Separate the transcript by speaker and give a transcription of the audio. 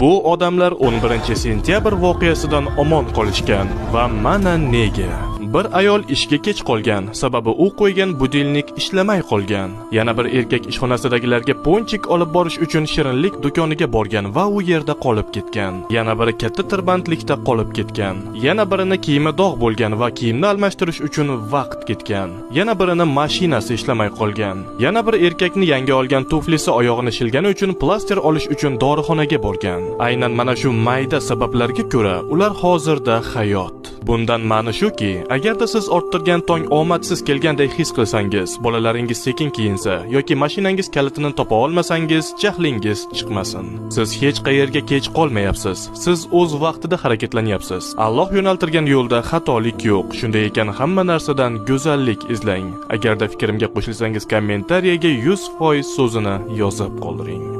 Speaker 1: Bu odamlar 11 sentyabr voqeasidan omon qolishgan va mana nega. Bir ayol ishga kech qolgan, sababi u qo'ygan budilnik ishlamay qolgan. Yana bir erkak ishxonasidagilarga ponchik olib borish uchun shirinlik do'koniga borgan va u yerda qolib ketgan. Yana biri katta tirbandlikda qolib ketgan. Yana birini kiyimi dog' bo'lgan va kiyimni almashtirish uchun vaqt ketgan. Yana birini mashinasi ishlamay qolgan. Yana bir erkakni yangi olgan tuflisi oyog'ini shilgani uchun plaster olish uchun dorixonaga borgan. Aynan mana shu mayda sabablarga ko'ra ular hozirda hayot. Bundan ma'ni shuki, agarda siz orttirgan tong omadsiz kelgandek his qilsangiz, bolalaringiz sekin kiyinsa yoki mashinangiz kalitini topa olmasangiz, jahlingiz chiqmasin. Siz hech qayerga kech qolmayapsiz. Siz o'z vaqtida harakatlanyapsiz. Alloh yo'naltirgan yo'lda xatolik yo'q. Shunday ekan, hamma narsadan go'zallik izlang. Agarda fikrimga qo'shilsangiz, kommentariyaga 100% so'zini yozib qoldiring.